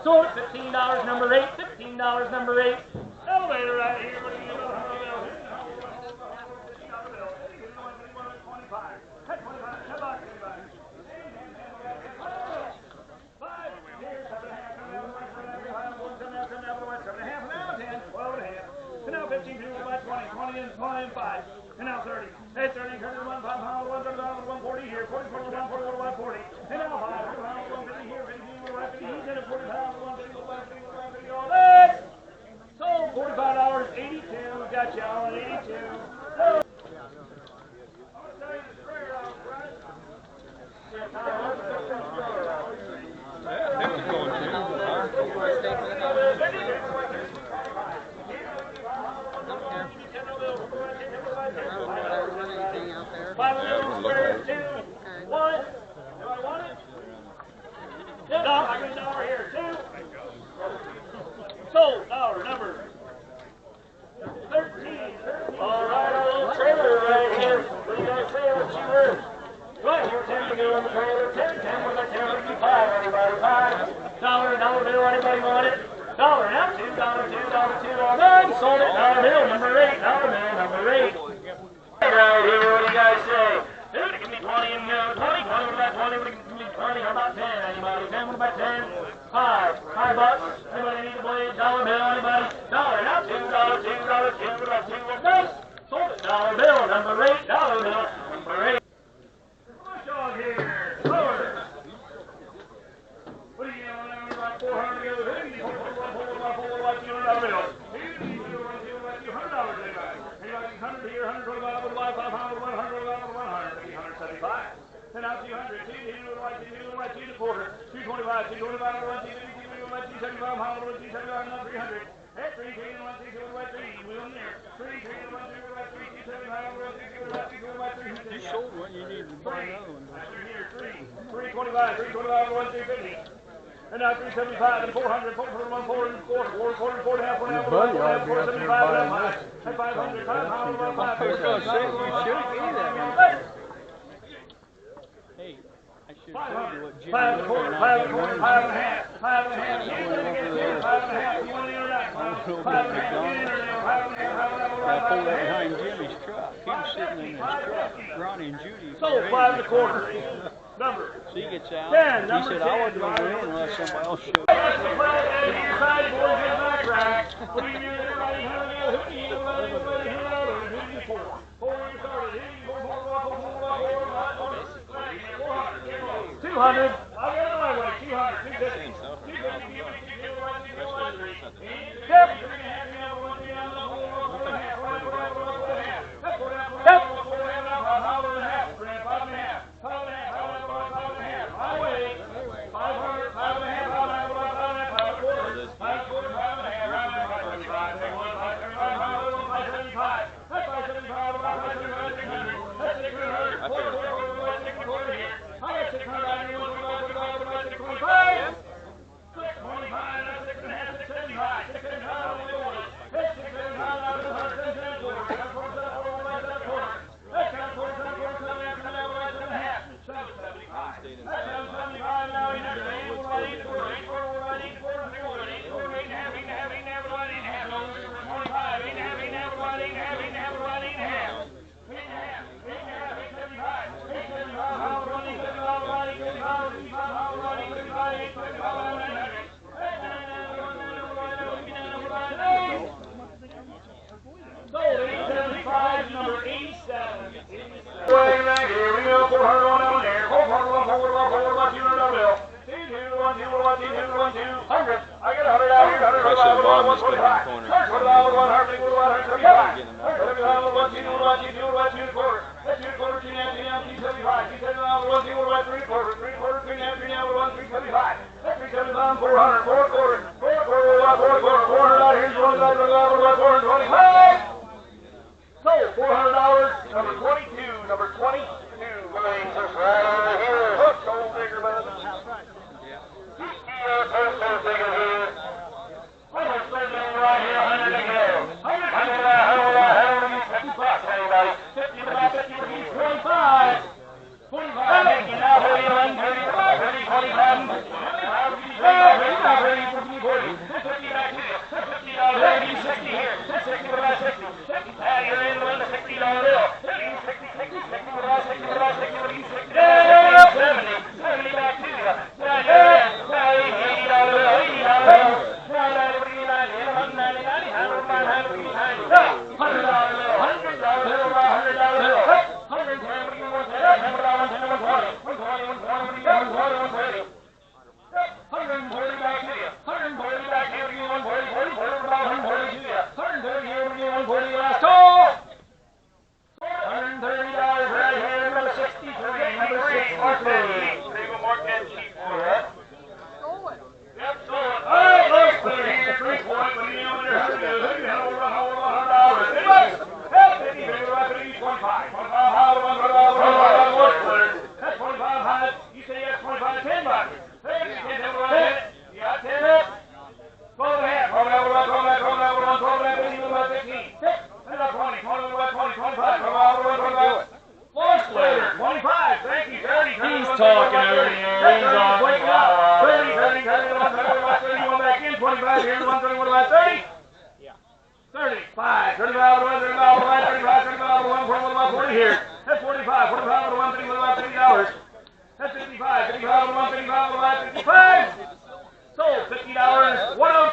Sold at $15, number 8. $15, number 8. Elevator right here. What do you know? Now 15, 20, 20 and 25. And now 30. Hey, 30, 31, 5, 140 here, 40, 41, 41, 140. And now 5, 150 here, 50, 50, he's in at 40 pounds, 150, 150, all day. So $45, 82. Got you on 82. Sold, dollar number 13. All right, our little trailer right here. What do you guys say? What you worth? Right here, 10 to go on the trailer. 10, 10 with a 1055. Everybody, $5. Dollar bill. Anybody want it? Dollar now, $2, $2, all done. Sold it. Dollar bill, number 8. Dollar bill, number 8. Right here, what do you guys say? Dude, give me 20 and go. 20, 20, what about 20? What give me 20? How about 10? Anybody? 10, what about 10? $5. Anybody need a blade? Dollar bill, anybody? Dollar now, $2, $2, what about 2? What's that? Sold it. Dollar bill, number 8. Dollar bill, number 8. Push on here. Lower. What do you know? About 400 to go. Who do you $400 bill? $200, anybody? Anybody 100 here, 125, 500, 100, 175. Then out 200, 200, 2 quarter, 225, 225, 275, 275, 300. At 3, 3, 3, we on there. 3, 3, 3, 275, 3, You sold one, you need to buy another one. Here, 325, 350. And now 375 and 400, 400, 4 half, 1 half, 475, and 500, 500, Hey, I should have told you what Jimmy 5 and a quarter, 5 and a quarter, 5 and a half, 5 and a half. 5 and a half. You want to enter that? 5 and a half. I pulled that behind Jimmy's truck. He was sitting in his truck. Ronnie and Judy. Sold 5 and a quarter. Number. So he gets out. 10, he number said, 10, I wasn't going to go in unless somebody else showed up. Side boys in the back rack. What do you do? Everybody, who do you run? Everybody, who do you for? 4 when you started. 200. I'll get it my way. 200. 250. 250. Yep. Number 87. Right here, we go 400 on down there. 400, 100. I get 100 out here. 100 125. 100, 425. So, $400, number 22, number 22. Wings us right over here. Hook, old digger, bud. Right here, 100 to go. 100, 50, 25. 25, now 30, 25, 30, 25. about 15. 20, 20, 25. Lost later, 25. Thank you, 30. He's talking over here. He's off. 30, 31 back in, 25, here's 130, what about 30? Yeah. 35, 35 to 1, 35 to 1, 35, 35 to 1, 40, what about 40 here? That's 45, 45 to 1, 50, what about $50? That's 55, 55 to 1, 55 to 1, 55. Sold $50, 102.